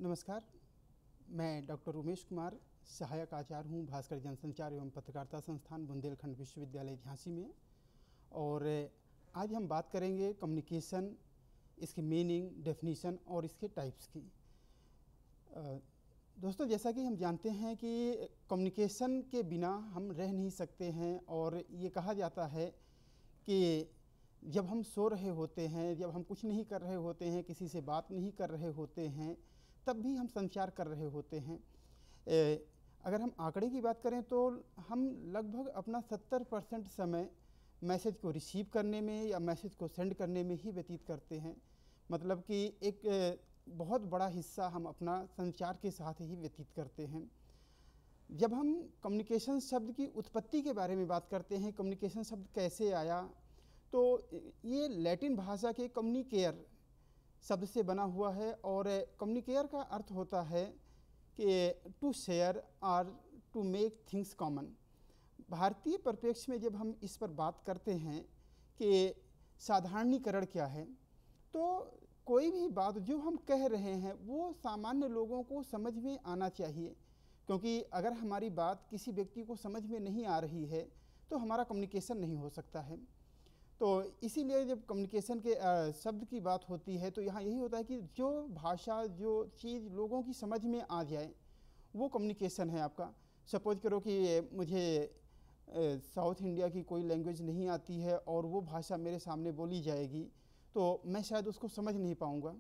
नमस्कार, मैं डॉक्टर उमेश कुमार, सहायक आचार्य हूँ भास्कर जनसंचार एवं पत्रकारिता संस्थान बुंदेलखंड विश्वविद्यालय झांसी में। और आज हम बात करेंगे कम्युनिकेशन, इसकी मीनिंग, डेफिनीशन और इसके टाइप्स की। दोस्तों, जैसा कि हम जानते हैं कि कम्युनिकेशन के बिना हम रह नहीं सकते हैं और ये कहा जाता है कि जब हम सो रहे होते हैं, जब हम कुछ नहीं कर रहे होते हैं, किसी से बात नहीं कर रहे होते हैं, तब भी हम संचार कर रहे होते हैं। अगर हम आंकड़े की बात करें तो हम लगभग अपना 70% समय मैसेज को रिसीव करने में या मैसेज को सेंड करने में ही व्यतीत करते हैं। मतलब कि एक बहुत बड़ा हिस्सा हम अपना संचार के साथ ही व्यतीत करते हैं। जब हम कम्युनिकेशन शब्द की उत्पत्ति के बारे में बात करते हैं, कम्युनिकेशन शब्द कैसे आया, तो ये लैटिन भाषा के कम्युनिकेयर शब्द से बना हुआ है। और कम्युनिकेयर का अर्थ होता है कि टू शेयर और टू मेक थिंग्स कॉमन। भारतीय परिप्रेक्ष्य में जब हम इस पर बात करते हैं कि साधारणीकरण क्या है, तो कोई भी बात जो हम कह रहे हैं वो सामान्य लोगों को समझ में आना चाहिए, क्योंकि अगर हमारी बात किसी व्यक्ति को समझ में नहीं आ रही है तो हमारा कम्युनिकेशन नहीं हो सकता है। तो इसीलिए जब कम्युनिकेशन के शब्द की बात होती है तो यहाँ यही होता है कि जो भाषा, जो चीज़ लोगों की समझ में आ जाए वो कम्युनिकेशन है आपका। सपोज करो कि मुझे साउथ इंडिया की कोई लैंग्वेज नहीं आती है और वो भाषा मेरे सामने बोली जाएगी तो मैं शायद उसको समझ नहीं पाऊँगा।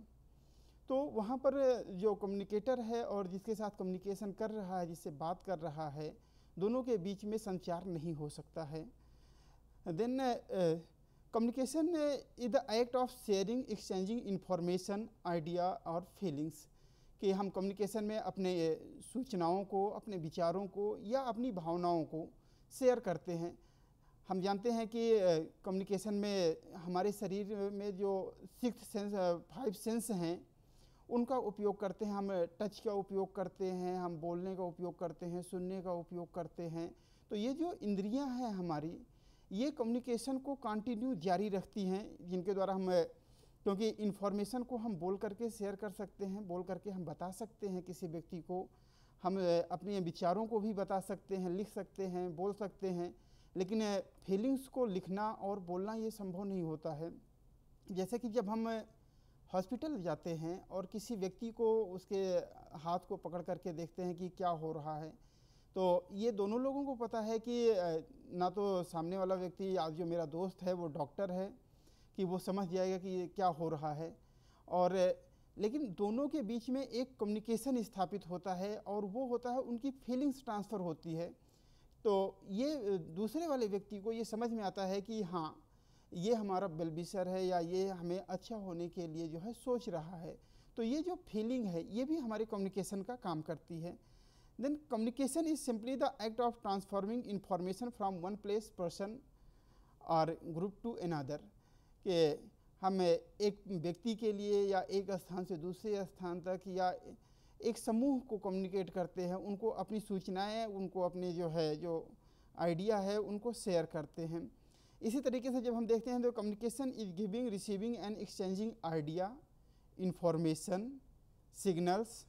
तो वहाँ पर जो कम्युनिकेटर है और जिसके साथ कम्युनिकेशन कर रहा है, जिससे बात कर रहा है, दोनों के बीच में संचार नहीं हो सकता है। Then communication is the act of sharing, exchanging information, idea और फीलिंग्स। कि हम कम्युनिकेशन में अपने सूचनाओं को, अपने विचारों को या अपनी भावनाओं को शेयर करते हैं। हम जानते हैं कि कम्युनिकेशन में हमारे शरीर में जो 5 सेंस हैं उनका उपयोग करते हैं। हम टच का उपयोग करते हैं, हम बोलने का उपयोग करते हैं, सुनने का उपयोग करते हैं। तो ये जो इंद्रियां हैं हमारी, ये कम्युनिकेशन को कंटिन्यू जारी रखती हैं, जिनके द्वारा हम, क्योंकि इन्फॉर्मेशन को हम बोल करके शेयर कर सकते हैं, बोल करके हम बता सकते हैं किसी व्यक्ति को, हम अपने विचारों को भी बता सकते हैं, लिख सकते हैं, बोल सकते हैं। लेकिन फीलिंग्स को लिखना और बोलना ये संभव नहीं होता है। जैसे कि जब हम हॉस्पिटल जाते हैं और किसी व्यक्ति को उसके हाथ को पकड़ करके देखते हैं कि क्या हो रहा है, तो ये दोनों लोगों को पता है कि ना तो सामने वाला व्यक्ति, आज जो मेरा दोस्त है वो डॉक्टर है, कि वो समझ जाएगा कि ये क्या हो रहा है, और लेकिन दोनों के बीच में एक कम्युनिकेशन स्थापित होता है और वो होता है उनकी फीलिंग्स ट्रांसफ़र होती है। तो ये दूसरे वाले व्यक्ति को ये समझ में आता है कि हाँ, ये हमारा वेलविशर है या ये हमें अच्छा होने के लिए जो है सोच रहा है। तो ये जो फीलिंग है ये भी हमारे कम्युनिकेशन का काम करती है। Then communication is simply the act of transforming information from one place, person और ग्रुप टू अनदर। कि हम एक व्यक्ति के लिए या एक स्थान से दूसरे स्थान तक या एक समूह को कम्युनिकेट करते हैं, उनको अपनी सूचनाएं, उनको अपने जो आइडिया है उनको शेयर करते हैं। इसी तरीके से जब हम देखते हैं तो communication is giving, receiving end exchanging idea, information, signals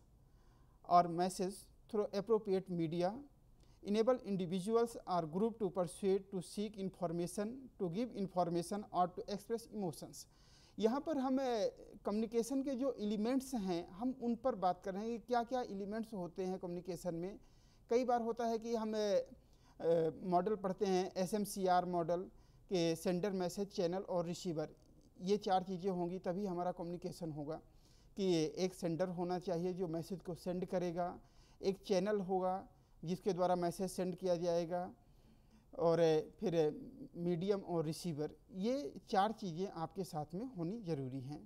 और message through appropriate media, enable individuals or group to persuade, to seek information, to give information or to express emotions। यहाँ पर हम कम्युनिकेशन के जो एलिमेंट्स हैं हम उन पर बात कर रहे हैं कि क्या क्या एलिमेंट्स होते हैं कम्युनिकेशन में। कई बार होता है कि हम मॉडल पढ़ते हैं, SMCR मॉडल के सेंडर, मैसेज, चैनल और रिसीवर। ये 4 चीज़ें होंगी तभी हमारा कम्युनिकेशन होगा। कि एक सेंडर होना चाहिए जो मैसेज को सेंड करेगा, एक चैनल होगा जिसके द्वारा मैसेज सेंड किया जाएगा, और फिर मीडियम और रिसीवर। ये 4 चीज़ें आपके साथ में होनी ज़रूरी हैं।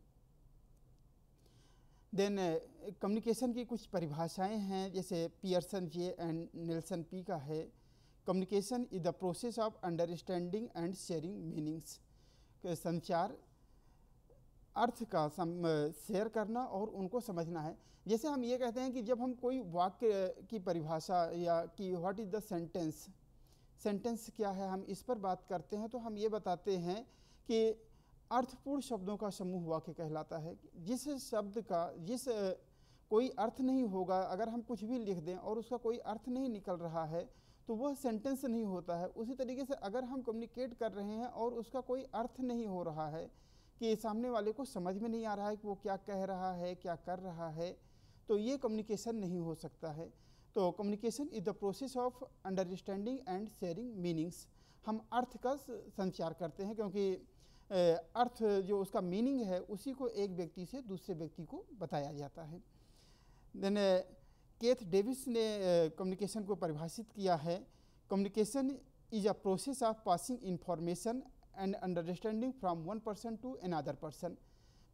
देन कम्युनिकेशन की कुछ परिभाषाएं हैं, जैसे Pearson J and Nelson P का है, communication is the process of understanding and sharing meanings. संचार अर्थ का शेयर करना और उनको समझना है। जैसे हम ये कहते हैं कि जब हम कोई वाक्य की परिभाषा या कि what is the sentence, sentence क्या है, हम इस पर बात करते हैं तो हम ये बताते हैं कि अर्थपूर्ण शब्दों का समूह वाक्य कहलाता है। जिस शब्द का, जिस कोई अर्थ नहीं होगा, अगर हम कुछ भी लिख दें और उसका कोई अर्थ नहीं निकल रहा है तो वह सेंटेंस नहीं होता है। उसी तरीके से अगर हम कम्युनिकेट कर रहे हैं और उसका कोई अर्थ नहीं हो रहा है, कि सामने वाले को समझ में नहीं आ रहा है कि वो क्या कह रहा है, क्या कर रहा है, तो ये कम्युनिकेशन नहीं हो सकता है। तो communication is the process of understanding and sharing meanings. हम अर्थ का संचार करते हैं, क्योंकि अर्थ जो उसका मीनिंग है उसी को एक व्यक्ति से दूसरे व्यक्ति को बताया जाता है। देन केथ डेविस ने कम्युनिकेशन को परिभाषित किया है, communication is a process of passing information and understanding from one person to another person.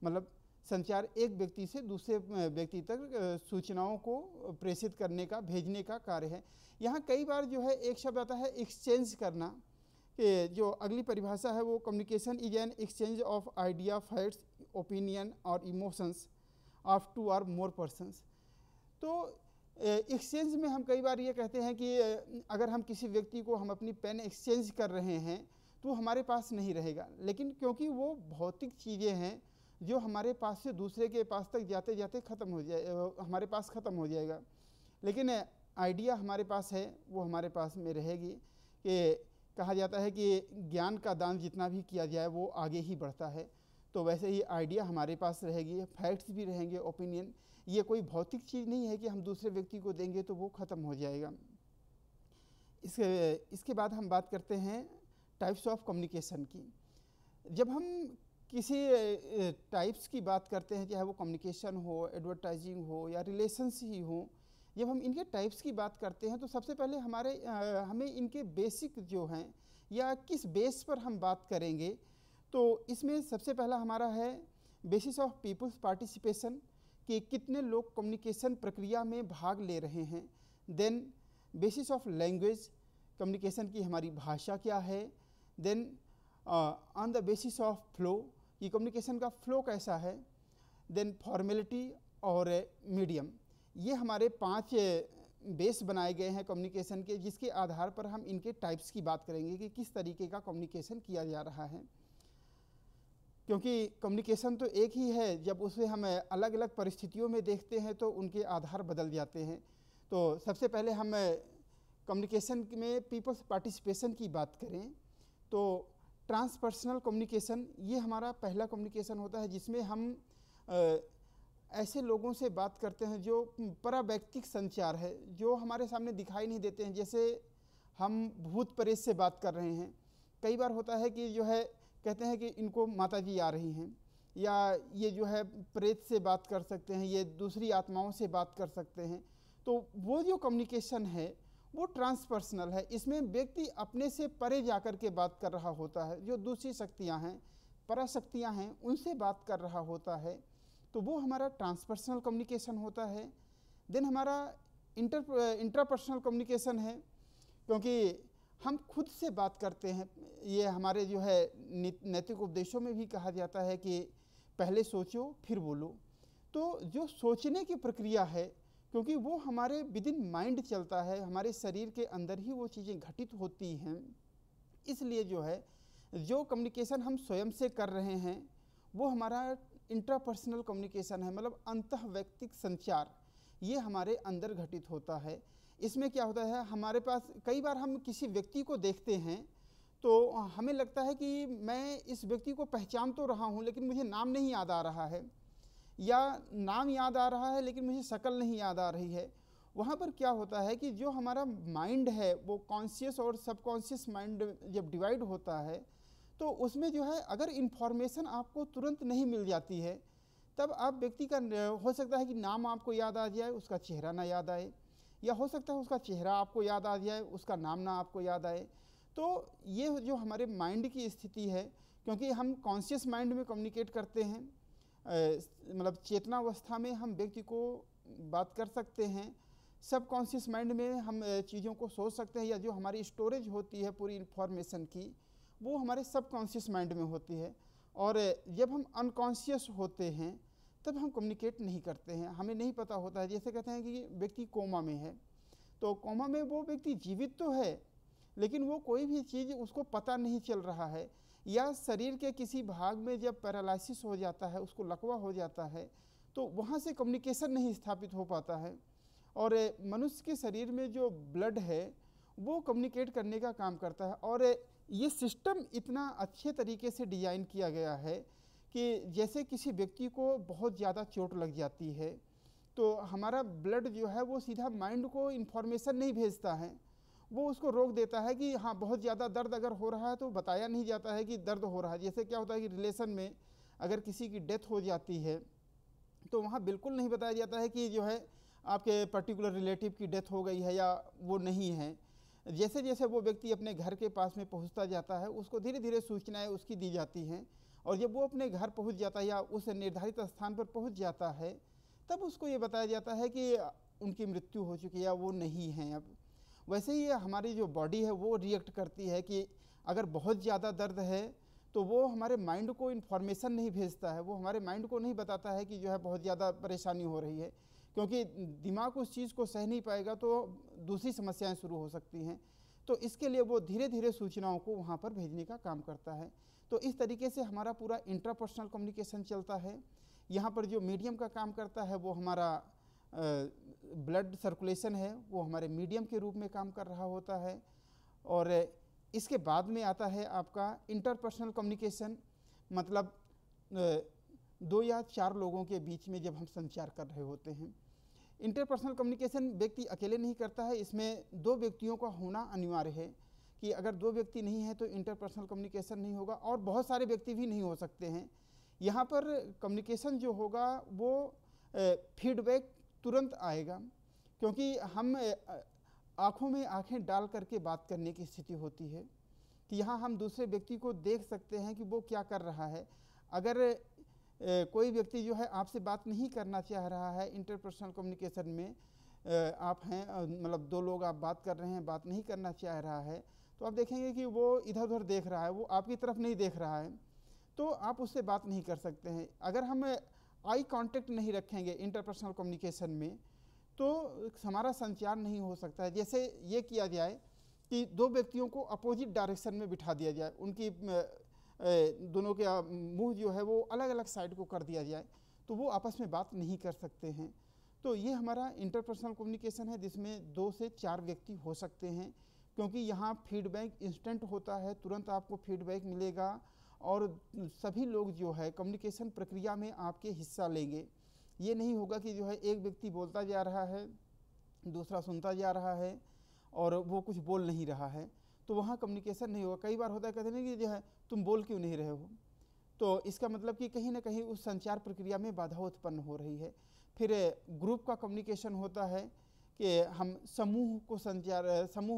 मतलब संचार एक व्यक्ति से दूसरे व्यक्ति तक सूचनाओं को प्रेषित करने का, भेजने का कार्य है। यहाँ कई बार जो है एक शब्द आता है एक्सचेंज करना, कि जो अगली परिभाषा है वो communication is an exchange of idea, facts, opinion और इमोशंस ऑफ टू और मोर पर्सन्स। तो एक्सचेंज में हम कई बार ये कहते हैं कि अगर हम किसी व्यक्ति को हम अपनी पेन एक्सचेंज कर रहे हैं तो हमारे पास नहीं रहेगा, लेकिन क्योंकि वो भौतिक चीज़ें हैं जो हमारे पास से दूसरे के पास तक जाते जाते ख़त्म हो जाए, हमारे पास ख़त्म हो जाएगा, लेकिन आइडिया हमारे पास है, वो हमारे पास में रहेगी। कि कहा जाता है कि ज्ञान का दान जितना भी किया जाए वो आगे ही बढ़ता है, तो वैसे ही आइडिया हमारे पास रहेगी, फैक्ट्स भी रहेंगे, ओपिनियन। ये कोई भौतिक चीज़ नहीं है कि हम दूसरे व्यक्ति को देंगे तो वो ख़त्म हो जाएगा। इसके बाद हम बात करते हैं टाइप्स ऑफ कम्युनिकेशन की। जब हम किसी टाइप्स की बात करते हैं, चाहे वो कम्युनिकेशन हो, एडवर्टाइजिंग हो या रिलेशंस ही हो, जब हम इनके टाइप्स की बात करते हैं तो सबसे पहले हमें इनके बेसिक जो हैं या किस बेस पर हम बात करेंगे, तो इसमें सबसे पहला हमारा है बेसिस ऑफ पीपल्स पार्टिसिपेशन, कि कितने लोग कम्युनिकेशन प्रक्रिया में भाग ले रहे हैं। Then basis of language, communication की हमारी भाषा क्या है। Then on the basis of flow, कि कम्युनिकेशन का फ्लो कैसा है। देन फॉर्मेलिटी और मीडियम, ये हमारे 5 बेस बनाए गए हैं कम्युनिकेशन के, जिसके आधार पर हम इनके टाइप्स की बात करेंगे कि किस तरीके का कम्युनिकेशन किया जा रहा है। क्योंकि कम्युनिकेशन तो एक ही है, जब उसे हम अलग अलग परिस्थितियों में देखते हैं तो उनके आधार बदल जाते हैं। तो सबसे पहले हम कम्युनिकेशन में पीपल्स पार्टिसिपेशन की बात करें तो ट्रांसपर्सनल कम्युनिकेशन ये हमारा पहला कम्युनिकेशन होता है, जिसमें हम ऐसे लोगों से बात करते हैं जो परावैयक्तिक संचार है, जो हमारे सामने दिखाई नहीं देते हैं। जैसे हम भूत प्रेत से बात कर रहे हैं, कई बार होता है कि जो है कहते हैं कि इनको माता जी आ रही हैं, या ये जो है प्रेत से बात कर सकते हैं, ये दूसरी आत्माओं से बात कर सकते हैं। तो वो जो कम्युनिकेशन है वो ट्रांसपर्सनल है, इसमें व्यक्ति अपने से परे जाकर के बात कर रहा होता है, जो दूसरी शक्तियाँ हैं, पराशक्तियाँ हैं, उनसे बात कर रहा होता है, तो वो हमारा ट्रांसपर्सनल कम्युनिकेशन होता है। देन हमारा इंट्रापर्सनल कम्युनिकेशन है, क्योंकि हम खुद से बात करते हैं। ये हमारे जो है नैतिक उपदेशों में भी कहा जाता है कि पहले सोचो फिर बोलो। तो जो सोचने की प्रक्रिया है, क्योंकि वो हमारे विद इन माइंड चलता है, हमारे शरीर के अंदर ही वो चीज़ें घटित होती हैं, इसलिए जो है जो कम्युनिकेशन हम स्वयं से कर रहे हैं वो हमारा इंट्रापर्सनल कम्युनिकेशन है, मतलब अंतःवैयक्तिक संचार, ये हमारे अंदर घटित होता है। इसमें क्या होता है, हमारे पास कई बार हम किसी व्यक्ति को देखते हैं तो हमें लगता है कि मैं इस व्यक्ति को पहचान तो रहा हूँ लेकिन मुझे नाम नहीं याद आ रहा है, या नाम याद आ रहा है लेकिन मुझे शक्ल नहीं याद आ रही है। वहाँ पर क्या होता है कि जो हमारा माइंड है वो कॉन्शियस और सबकॉन्शियस माइंड जब डिवाइड होता है तो उसमें जो है अगर इन्फॉर्मेशन आपको तुरंत नहीं मिल जाती है तब आप व्यक्ति का हो सकता है कि नाम आपको याद आ जाए, उसका चेहरा ना याद आए, या हो सकता है उसका चेहरा आपको याद आ जाए, उसका नाम ना आपको याद आए। तो ये जो हमारे माइंड की स्थिति है, क्योंकि हम कॉन्शियस माइंड में कम्युनिकेट करते हैं, मतलब चेतनावस्था में हम व्यक्ति को बात कर सकते हैं, सब कॉन्शियस माइंड में हम चीज़ों को सोच सकते हैं, या जो हमारी स्टोरेज होती है पूरी इन्फॉर्मेशन की वो हमारे सब कॉन्शियस माइंड में होती है। और जब हम अनकॉन्शियस होते हैं तब हम कम्युनिकेट नहीं करते हैं, हमें नहीं पता होता है। जैसे कहते हैं कि व्यक्ति कोमा में है, तो कोमा में वो व्यक्ति जीवित तो है लेकिन वो कोई भी चीज़ उसको पता नहीं चल रहा है, या शरीर के किसी भाग में जब पैरालिसिस हो जाता है, उसको लकवा हो जाता है, तो वहाँ से कम्युनिकेशन नहीं स्थापित हो पाता है। और मनुष्य के शरीर में जो ब्लड है वो कम्युनिकेट करने का काम करता है। और ये सिस्टम इतना अच्छे तरीके से डिज़ाइन किया गया है कि जैसे किसी व्यक्ति को बहुत ज़्यादा चोट लग जाती है तो हमारा ब्लड जो है वो सीधा माइंड को इन्फॉर्मेशन नहीं भेजता है, वो उसको रोक देता है कि हाँ बहुत ज़्यादा दर्द अगर हो रहा है तो बताया नहीं जाता है कि दर्द हो रहा है। जैसे क्या होता है कि रिलेशन में अगर किसी की डेथ हो जाती है तो वहाँ बिल्कुल नहीं बताया जाता है कि जो है आपके पर्टिकुलर रिलेटिव की डेथ हो गई है या वो नहीं है। जैसे जैसे वो व्यक्ति अपने घर के पास में पहुँचता जाता है उसको धीरे धीरे सूचनाएँ उसकी दी जाती हैं, और जब वो अपने घर पहुँच जाता है या उस निर्धारित स्थान पर पहुँच जाता है तब उसको ये बताया जाता है कि उनकी मृत्यु हो चुकी है या वो नहीं है अब। वैसे ही हमारी जो बॉडी है वो रिएक्ट करती है कि अगर बहुत ज़्यादा दर्द है तो वो हमारे माइंड को इन्फॉर्मेशन नहीं भेजता है, वो हमारे माइंड को नहीं बताता है कि जो है बहुत ज़्यादा परेशानी हो रही है, क्योंकि दिमाग उस चीज़ को सह नहीं पाएगा तो दूसरी समस्याएं शुरू हो सकती हैं। तो इसके लिए वो धीरे धीरे सूचनाओं को वहाँ पर भेजने का काम करता है। तो इस तरीके से हमारा पूरा इंट्रापर्सनल कम्युनिकेशन चलता है। यहाँ पर जो मीडियम का काम करता है वो हमारा ब्लड सर्कुलेशन है, वो हमारे मीडियम के रूप में काम कर रहा होता है। और इसके बाद में आता है आपका इंटरपर्सनल कम्युनिकेशन, मतलब 2 या 4 लोगों के बीच में जब हम संचार कर रहे होते हैं। इंटरपर्सनल कम्युनिकेशन व्यक्ति अकेले नहीं करता है, इसमें 2 व्यक्तियों का होना अनिवार्य है कि अगर 2 व्यक्ति नहीं है तो इंटरपर्सनल कम्युनिकेशन नहीं होगा, और बहुत सारे व्यक्ति भी नहीं हो सकते हैं। यहाँ पर कम्युनिकेशन जो होगा वो फीडबैक तुरंत आएगा, क्योंकि हम आँखों में आँखें डाल करके बात करने की स्थिति होती है कि यहाँ हम दूसरे व्यक्ति को देख सकते हैं कि वो क्या कर रहा है। अगर कोई व्यक्ति जो है आपसे बात नहीं करना चाह रहा है इंटरपर्सनल कम्युनिकेशन में, आप हैं मतलब 2 लोग आप बात कर रहे हैं, बात नहीं करना चाह रहा है, तो आप देखेंगे कि वो इधर उधर देख रहा है, वो आपकी तरफ नहीं देख रहा है, तो आप उससे बात नहीं कर सकते हैं। अगर हम आई कांटेक्ट नहीं रखेंगे इंटरपर्सनल कम्युनिकेशन में तो हमारा संचार नहीं हो सकता है। जैसे ये किया जाए कि 2 व्यक्तियों को अपोजिट डायरेक्शन में बिठा दिया जाए, उनकी दोनों के मुंह जो है वो अलग अलग साइड को कर दिया जाए, तो वो आपस में बात नहीं कर सकते हैं। तो ये हमारा इंटरपर्सनल कम्युनिकेशन है जिसमें 2 से 4 व्यक्ति हो सकते हैं, क्योंकि यहाँ फीडबैक इंस्टेंट होता है, तुरंत आपको फीडबैक मिलेगा और सभी लोग जो है कम्युनिकेशन प्रक्रिया में आपके हिस्सा लेंगे। ये नहीं होगा कि जो है एक व्यक्ति बोलता जा रहा है, दूसरा सुनता जा रहा है और वो कुछ बोल नहीं रहा है, तो वहाँ कम्युनिकेशन नहीं होगा। कई बार होता है, कहते हैं कि जो है तुम बोल क्यों नहीं रहे हो, तो इसका मतलब कि कहीं ना कहीं उस संचार प्रक्रिया में बाधा उत्पन्न हो रही है। फिर ग्रुप का कम्युनिकेशन होता है कि हम समूह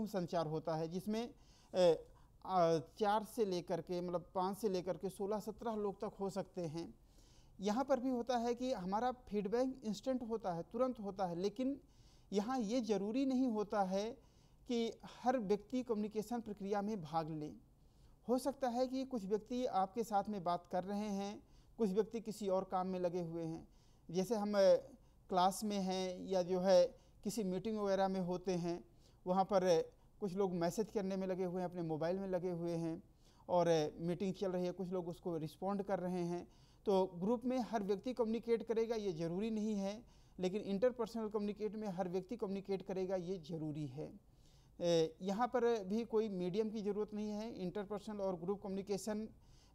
संचार होता है, जिसमें 4 से लेकर के मतलब 5 से लेकर के 16-17 लोग तक हो सकते हैं। यहाँ पर भी होता है कि हमारा फीडबैक इंस्टेंट होता है, तुरंत होता है, लेकिन यहाँ ये ज़रूरी नहीं होता है कि हर व्यक्ति कम्युनिकेशन प्रक्रिया में भाग ले। हो सकता है कि कुछ व्यक्ति आपके साथ में बात कर रहे हैं, कुछ व्यक्ति किसी और काम में लगे हुए हैं। जैसे हम क्लास में हैं या जो है किसी मीटिंग वगैरह में होते हैं, वहाँ पर कुछ लोग मैसेज करने में लगे हुए हैं, अपने मोबाइल में लगे हुए हैं और मीटिंग चल रही है, कुछ लोग उसको रिस्पॉन्ड कर रहे हैं। तो ग्रुप में हर व्यक्ति कम्युनिकेट करेगा ये ज़रूरी नहीं है, लेकिन इंटरपर्सनल कम्युनिकेट में हर व्यक्ति कम्युनिकेट करेगा ये ज़रूरी है। यहाँ पर भी कोई मीडियम की ज़रूरत नहीं है। इंटरपर्सनल और ग्रुप कम्युनिकेशन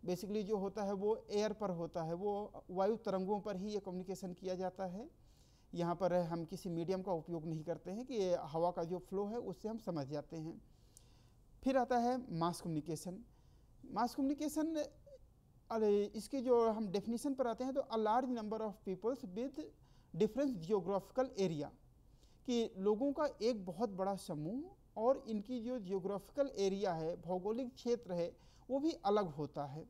बेसिकली जो होता है वो एयर पर होता है, वो वायु तरंगों पर ही ये कम्युनिकेशन किया जाता है। यहाँ पर हम किसी मीडियम का उपयोग नहीं करते हैं कि हवा का जो फ्लो है उससे हम समझ जाते हैं। फिर आता है मास कम्युनिकेशन। मास कम्युनिकेशन, इसके जो हम डेफिनेशन पर आते हैं तो a large number of peoples with difference geographical area, कि लोगों का एक बहुत बड़ा समूह और इनकी जो जियोग्राफिकल एरिया है, भौगोलिक क्षेत्र है, वो भी अलग होता है,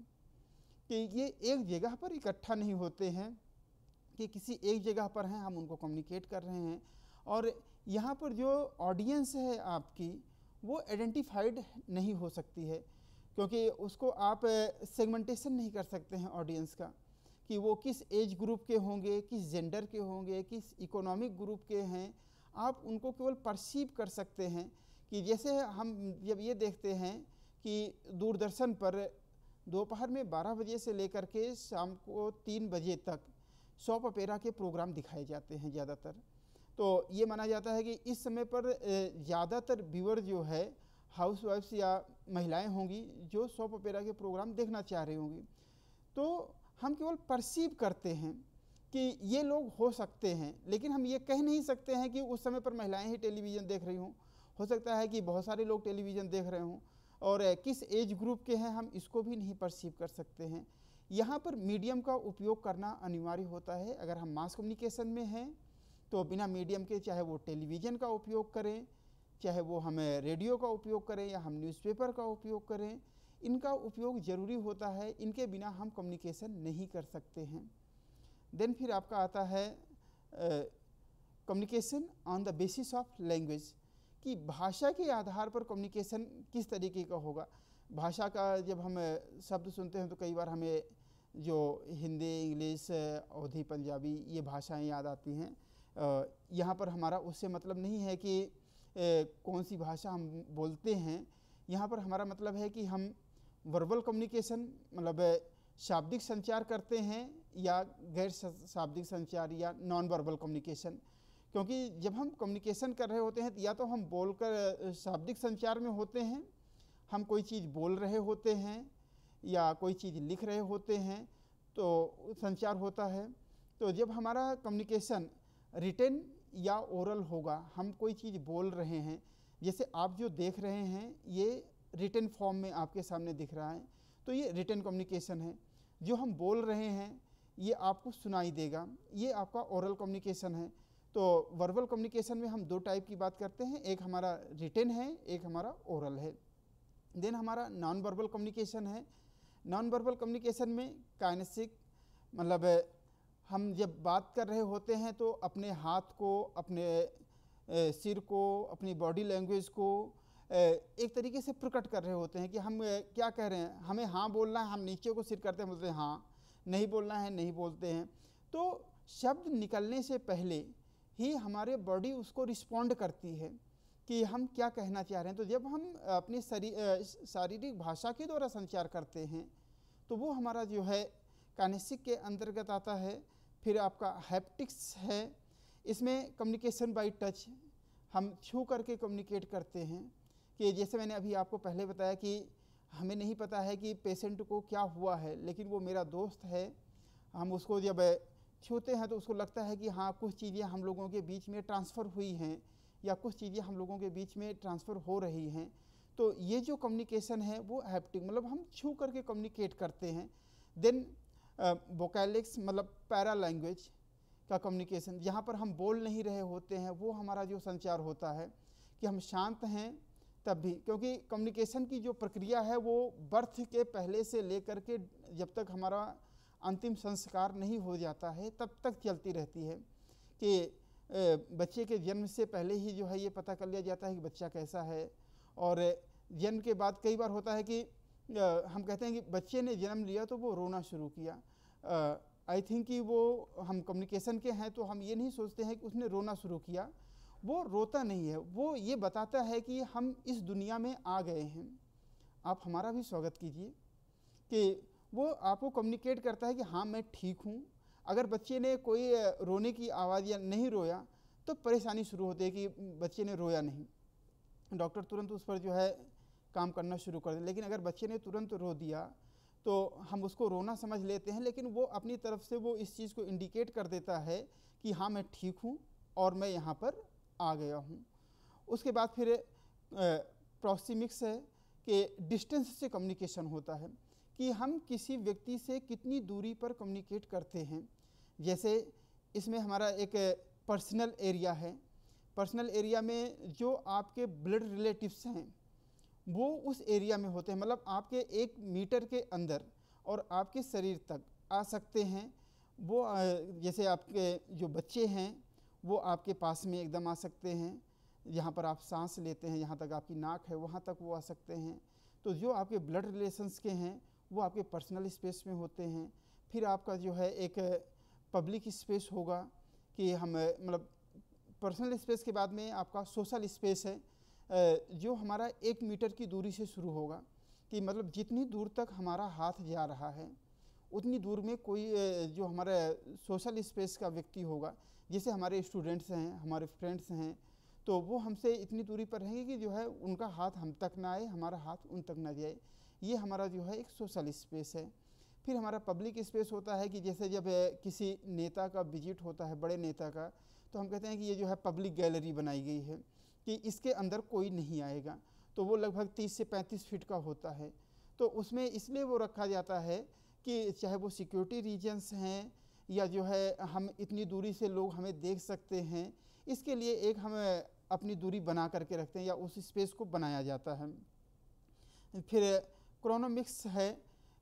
कि ये एक जगह पर इकट्ठा नहीं होते हैं कि किसी एक जगह पर हैं, हम उनको कम्युनिकेट कर रहे हैं। और यहाँ पर जो ऑडियंस है आपकी वो आइडेंटिफाइड नहीं हो सकती है, क्योंकि उसको आप सेगमेंटेशन नहीं कर सकते हैं ऑडियंस का, कि वो किस एज ग्रुप के होंगे, किस जेंडर के होंगे, किस इकोनॉमिक ग्रुप के हैं। आप उनको केवल परसीव कर सकते हैं। कि जैसे हम जब ये देखते हैं कि दूरदर्शन पर दोपहर में 12 बजे से लेकर के शाम को 3 बजे तक सॉप ओपेरा के प्रोग्राम दिखाए जाते हैं ज़्यादातर। तो ये माना जाता है कि इस समय पर ज़्यादातर व्यूअर जो है हाउसवाइफ्स या महिलाएं होंगी जो सॉप ओपेरा के प्रोग्राम देखना चाह रही होंगी। तो हम केवल परसीव करते हैं कि ये लोग हो सकते हैं, लेकिन हम ये कह नहीं सकते हैं कि उस समय पर महिलाएं ही टेलीविज़न देख रही हों। हो सकता है कि बहुत सारे लोग टेलीविज़न देख रहे हों, और किस एज ग्रुप के हैं हम इसको भी नहीं परसीव कर सकते हैं। यहाँ पर मीडियम का उपयोग करना अनिवार्य होता है। अगर हम मास कम्युनिकेशन में हैं तो बिना मीडियम के, चाहे वो टेलीविज़न का उपयोग करें, चाहे वो हमें रेडियो का उपयोग करें या हम न्यूज़पेपर का उपयोग करें, इनका उपयोग ज़रूरी होता है। इनके बिना हम कम्युनिकेशन नहीं कर सकते हैं। देन फिर आपका आता है communication on the basis of language, कि भाषा के आधार पर कम्युनिकेशन किस तरीके का होगा। भाषा का जब हम शब्द सुनते हैं तो कई बार हमें जो हिंदी, इंग्लिश, अवधी, पंजाबी ये भाषाएं याद आती हैं। यहाँ पर हमारा उससे मतलब नहीं है कि कौन सी भाषा हम बोलते हैं। यहाँ पर हमारा मतलब है कि हम वर्बल कम्युनिकेशन मतलब शाब्दिक संचार करते हैं या गैर शाब्दिक संचार या नॉन वर्बल कम्युनिकेशन। क्योंकि जब हम कम्युनिकेशन कर रहे होते हैं या तो हम बोलकर शाब्दिक संचार में होते हैं, हम कोई चीज़ बोल रहे होते हैं या कोई चीज़ लिख रहे होते हैं तो संचार होता है। तो जब हमारा कम्युनिकेशन रिटन या ओरल होगा, हम कोई चीज़ बोल रहे हैं, जैसे आप जो देख रहे हैं ये रिटन फॉर्म में आपके सामने दिख रहा है, तो ये रिटन कम्युनिकेशन है। जो हम बोल रहे हैं ये आपको सुनाई देगा, ये आपका ओरल कम्युनिकेशन है। तो वर्बल कम्युनिकेशन में हम दो टाइप की बात करते हैं, एक हमारा रिटन है, एक हमारा ओरल है। देन हमारा नॉन वर्बल कम्युनिकेशन है। नॉन वर्बल कम्युनिकेशन में काइनेसिक मतलब हम जब बात कर रहे होते हैं तो अपने हाथ को, अपने सिर को, अपनी बॉडी लैंग्वेज को एक तरीके से प्रकट कर रहे होते हैं कि हम क्या कह रहे हैं। हमें हाँ बोलना है, हम नीचे को सिर करते हैं, बोलते हैं हाँ, नहीं बोलना है नहीं बोलते हैं। तो शब्द निकलने से पहले ही हमारे बॉडी उसको रिस्पॉन्ड करती है कि हम क्या कहना चाह रहे हैं। तो जब हम अपनी शारीरिक भाषा के द्वारा संचार करते हैं तो वो हमारा जो है काइनेसिक के अंतर्गत आता है। फिर आपका हैप्टिक्स है, इसमें कम्युनिकेशन बाय टच, हम छू करके कम्युनिकेट करते हैं। कि जैसे मैंने अभी आपको पहले बताया कि हमें नहीं पता है कि पेशेंट को क्या हुआ है, लेकिन वो मेरा दोस्त है, हम उसको जब छूते हैं तो उसको लगता है कि हाँ कुछ चीज़ें हम लोगों के बीच में ट्रांसफ़र हुई हैं या कुछ चीज़ें हम लोगों के बीच में ट्रांसफ़र हो रही हैं। तो ये जो कम्युनिकेशन है वो हैप्टिक मतलब हम छू करके कम्युनिकेट करते हैं। देन वोकैलिक्स मतलब पैरा लैंग्वेज का कम्युनिकेशन, जहाँ पर हम बोल नहीं रहे होते हैं, वो हमारा जो संचार होता है कि हम शांत हैं तब भी, क्योंकि कम्युनिकेशन की जो प्रक्रिया है वो बर्थ के पहले से लेकर के जब तक हमारा अंतिम संस्कार नहीं हो जाता है तब तक चलती रहती है। कि बच्चे के जन्म से पहले ही जो है ये पता कर लिया जाता है कि बच्चा कैसा है, और जन्म के बाद कई बार होता है कि हम कहते हैं कि बच्चे ने जन्म लिया तो वो रोना शुरू किया। आई थिंक कि वो हम कम्युनिकेशन के हैं तो हम ये नहीं सोचते हैं कि उसने रोना शुरू किया, वो रोता नहीं है, वो ये बताता है कि हम इस दुनिया में आ गए हैं, आप हमारा भी स्वागत कीजिए। कि वो आपको कम्युनिकेट करता है कि हाँ मैं ठीक हूँ। अगर बच्चे ने कोई रोने की आवाज़ या नहीं रोया तो परेशानी शुरू होती है कि बच्चे ने रोया नहीं, डॉक्टर तुरंत उस पर जो है काम करना शुरू कर दें। लेकिन अगर बच्चे ने तुरंत रो दिया तो हम उसको रोना समझ लेते हैं, लेकिन वो अपनी तरफ से वो इस चीज़ को इंडिकेट कर देता है कि हाँ मैं ठीक हूँ और मैं यहाँ पर आ गया हूँ। उसके बाद फिर प्रॉक्सिमिक्स है कि डिस्टेंस से कम्युनिकेशन होता है, कि हम किसी व्यक्ति से कितनी दूरी पर कम्युनिकेट करते हैं। जैसे इसमें हमारा एक पर्सनल एरिया है, पर्सनल एरिया में जो आपके ब्लड रिलेटिव्स हैं वो उस एरिया में होते हैं, मतलब आपके 1 मीटर के अंदर और आपके शरीर तक आ सकते हैं। वो जैसे आपके जो बच्चे हैं वो आपके पास में एकदम आ सकते हैं, जहाँ पर आप सांस लेते हैं जहाँ तक आपकी नाक है वहाँ तक वो आ सकते हैं। तो जो आपके ब्लड रिलेशंस के हैं वो आपके पर्सनल स्पेस में होते हैं। फिर आपका जो है एक पब्लिक स्पेस होगा कि हम मतलब पर्सनल स्पेस के बाद में आपका सोशल स्पेस है, जो हमारा 1 मीटर की दूरी से शुरू होगा, कि मतलब जितनी दूर तक हमारा हाथ जा रहा है उतनी दूर में कोई जो हमारा सोशल स्पेस का व्यक्ति होगा, जैसे हमारे स्टूडेंट्स हैं, हमारे फ्रेंड्स हैं, तो वो हमसे इतनी दूरी पर रहेंगे कि जो है उनका हाथ हम तक ना आए, हमारा हाथ उन तक ना जाए। ये हमारा जो है एक सोशल स्पेस है। फिर हमारा पब्लिक स्पेस होता है कि जैसे जब किसी नेता का विजिट होता है, बड़े नेता का, तो हम कहते हैं कि ये जो है पब्लिक गैलरी बनाई गई है कि इसके अंदर कोई नहीं आएगा। तो वो लगभग 30 से 35 फीट का होता है। तो उसमें इसलिए वो रखा जाता है कि चाहे वो सिक्योरिटी रीजन्स हैं या जो है हम इतनी दूरी से लोग हमें देख सकते हैं, इसके लिए एक हम अपनी दूरी बना करके रखते हैं या उस स्पेस को बनाया जाता है। फिर क्रोनोमिक्स है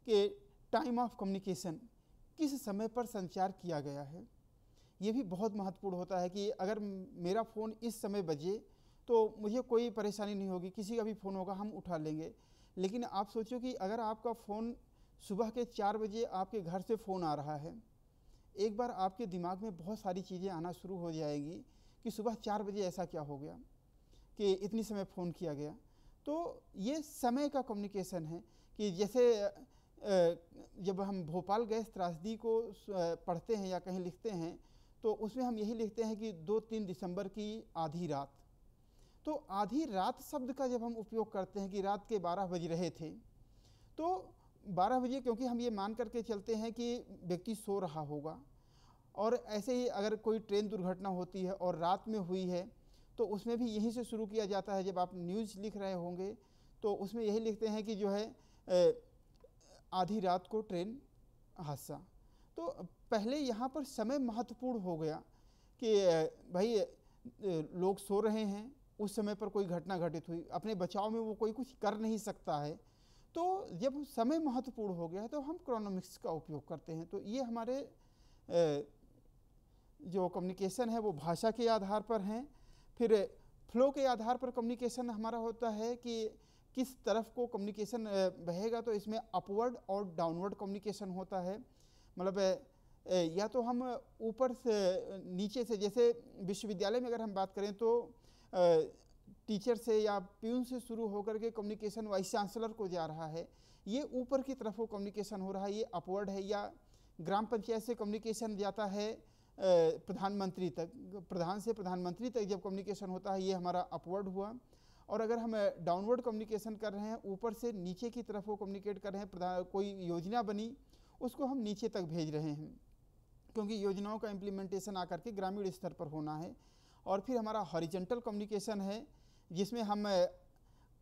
कि टाइम ऑफ कम्युनिकेशन, किस समय पर संचार किया गया है। ये भी बहुत महत्वपूर्ण होता है कि अगर मेरा फ़ोन इस समय बजे तो मुझे कोई परेशानी नहीं होगी, किसी का भी फ़ोन होगा हम उठा लेंगे। लेकिन आप सोचो कि अगर आपका फ़ोन सुबह के 4 बजे आपके घर से फ़ोन आ रहा है, एक बार आपके दिमाग में बहुत सारी चीज़ें आना शुरू हो जाएगी कि सुबह 4 बजे ऐसा क्या हो गया कि इतनी समय फ़ोन किया गया। तो ये समय का कम्युनिकेशन है कि जैसे जब हम भोपाल गैस त्रासदी को पढ़ते हैं या कहीं लिखते हैं, तो उसमें हम यही लिखते हैं कि 2-3 दिसंबर की आधी रात। तो आधी रात शब्द का जब हम उपयोग करते हैं कि रात के 12 बज रहे थे, तो 12 बजे क्योंकि हम ये मान करके चलते हैं कि व्यक्ति सो रहा होगा। और ऐसे ही अगर कोई ट्रेन दुर्घटना होती है और रात में हुई है, तो उसमें भी यहीं से शुरू किया जाता है। जब आप न्यूज़ लिख रहे होंगे तो उसमें यही लिखते हैं कि जो है आधी रात को ट्रेन हादसा। तो पहले यहाँ पर समय महत्वपूर्ण हो गया कि भाई लोग सो रहे हैं, उस समय पर कोई घटना घटित हुई, अपने बचाव में वो कोई कुछ कर नहीं सकता है। तो जब समय महत्वपूर्ण हो गया है तो हम क्रोनोमिक्स का उपयोग करते हैं। तो ये हमारे जो कम्युनिकेशन है वो भाषा के आधार पर हैं। फिर फ्लो के आधार पर कम्युनिकेशन हमारा होता है कि किस तरफ को कम्युनिकेशन बहेगा। तो इसमें अपवर्ड और डाउनवर्ड कम्युनिकेशन होता है। मतलब या तो हम ऊपर से नीचे से, जैसे विश्वविद्यालय में अगर हम बात करें तो टीचर से या प्यून से शुरू होकर के कम्युनिकेशन वाइस चांसलर को जा रहा है, ये ऊपर की तरफ वो कम्युनिकेशन हो रहा है, ये अपवर्ड है। या ग्राम पंचायत से कम्युनिकेशन जाता है प्रधानमंत्री तक, प्रधान से प्रधानमंत्री तक जब कम्युनिकेशन होता है, ये हमारा अपवर्ड हुआ। और अगर हम डाउनवर्ड कम्युनिकेशन कर रहे हैं, ऊपर से नीचे की तरफ वो कम्युनिकेट कर रहे हैं, कोई योजना बनी उसको हम नीचे तक भेज रहे हैं, क्योंकि योजनाओं का इम्प्लीमेंटेशन आकर के ग्रामीण स्तर पर होना है। और फिर हमारा हॉरिजॉन्टल कम्युनिकेशन है, जिसमें हम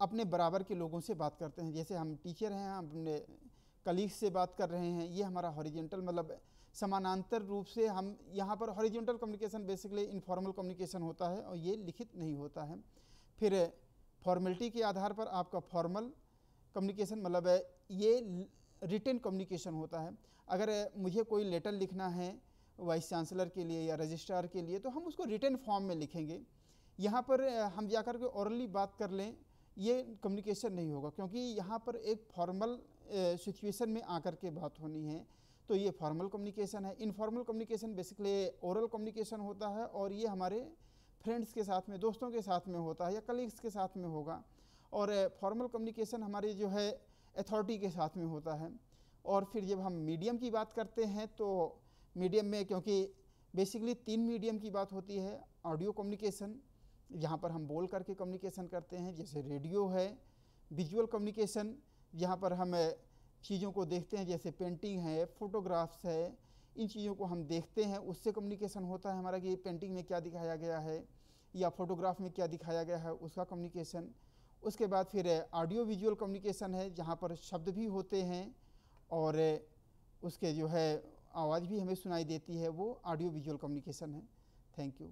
अपने बराबर के लोगों से बात करते हैं। जैसे हम टीचर हैं, हम अपने कलीग से बात कर रहे हैं, ये हमारा हॉरिजॉन्टल, मतलब समानांतर रूप से हम यहाँ पर horizontal communication basically informal communication होता है और ये लिखित नहीं होता है। फिर फॉर्मेलिटी के आधार पर आपका फॉर्मल कम्युनिकेशन, मतलब ये रिटन कम्युनिकेशन होता है। अगर मुझे कोई लेटर लिखना है वाइस चांसलर के लिए या रजिस्ट्रार के लिए, तो हम उसको रिटन फॉर्म में लिखेंगे। यहाँ पर हम जाकर के ओरली बात कर लें, ये कम्युनिकेशन नहीं होगा, क्योंकि यहाँ पर एक फॉर्मल सिचुएशन में आकर के बात होनी है। तो ये फॉर्मल कम्युनिकेशन है। Informal communication basically oral communication होता है, और ये हमारे फ्रेंड्स के साथ में, दोस्तों के साथ में होता है या कलीग्स के साथ में होगा। और फॉर्मल कम्युनिकेशन हमारी जो है अथॉरिटी के साथ में होता है। और फिर जब हम मीडियम की बात करते हैं, तो मीडियम में क्योंकि बेसिकली 3 मीडियम की बात होती है। ऑडियो कम्युनिकेशन, जहाँ पर हम बोल करके कम्युनिकेशन करते हैं, जैसे रेडियो है। विजुअल कम्युनिकेशन, जहाँ पर हम चीज़ों को देखते हैं, जैसे पेंटिंग है, फोटोग्राफ्स है, इन चीज़ों को हम देखते हैं, उससे कम्युनिकेशन होता है हमारा कि पेंटिंग में क्या दिखाया गया है या फोटोग्राफ में क्या दिखाया गया है, उसका कम्युनिकेशन। उसके बाद फिर ऑडियो विजुअल कम्युनिकेशन है, जहाँ पर शब्द भी होते हैं और उसके जो है आवाज़ भी हमें सुनाई देती है, वो ऑडियो विजुअल कम्युनिकेशन है। Thank you.